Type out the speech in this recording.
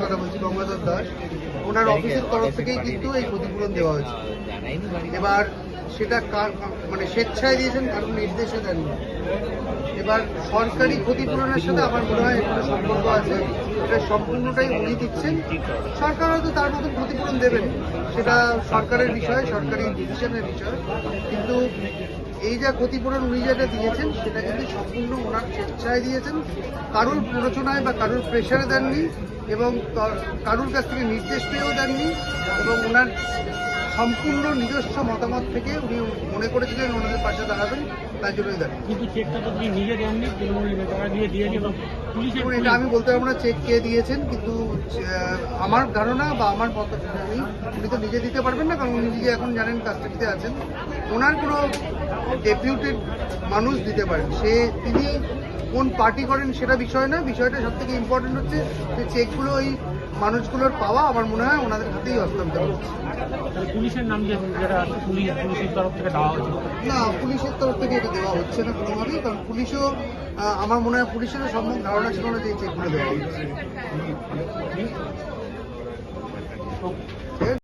কথা বলছি গঙ্গাধর দাস, ওনার অফিসের তরফ থেকেই কিন্তু এই ক্ষতিপূরণ দেওয়া হয়েছে। এবার সেটা মানে স্বেচ্ছায় দিয়েছেন, কারণ নির্দেশে দেননি। এবার সরকারি ক্ষতিপূরণের সাথে আমার মনে হয় কোনো সম্পর্ক আছে, এটা সম্পূর্ণটাই উনি দিচ্ছেন। সরকার হয়তো তার মতন ক্ষতিপূরণ দেবেন, সেটা সরকারের বিষয়, সরকারি ডিসিশনের বিষয়। কিন্তু এই যা ক্ষতিপূরণ উনি যেটা দিয়েছেন সেটা কিন্তু সম্পূর্ণ ওনার স্বেচ্ছায় দিয়েছেন, কারোর প্ররোচনায় বা কারোর প্রেশারে দেননি, এবং কারোর কাছ থেকে নির্দেশ পেয়েও দেননি, এবং ওনার সম্পূর্ণ নিজস্ব মতামত থেকে উনি মনে করেছিলেন ওনাদের পাশে দাঁড়াবেন, তাই জন্যই দেন। কিন্তু চেকটা তো তিনি নিজে দেননি, তৃণমূল নেতারা দিয়ে দিয়েছে এবং পুলিশের এটা আমি বলতে পারবো না চেক কে দিয়েছেন, কিন্তু আমার ধারণা বা আমার মত জানি উনি তো নিজে দিতে পারবেন না, কারণ উনি নিজে এখন জানেন কাস্টাডিতে আছেন। ওনার কোনো ডেপুটেড মানুষ দিতে পারেন, তিনি কোন পার্টি করেন সেটা বিষয় না, বিষয়টা সব থেকে ইম্পর্টেন্ট হচ্ছে যে চেকগুলো ওই মানুষগুলোর পাওয়া আমার মনে হয় ওনাদের হাতেই হস্তান্তর হচ্ছে। পুলিশের নাম যেটা পুলিশের তরফ থেকে দেওয়া হচ্ছে না, পুলিশের তরফ থেকে এটা দেওয়া হচ্ছে না কোনোভাবেই, কারণ পুলিশও আমার মনে হয় পুলিশেরও সম্ভব ধারণা ছিল না যে এই চেকগুলো দেওয়া হচ্ছে।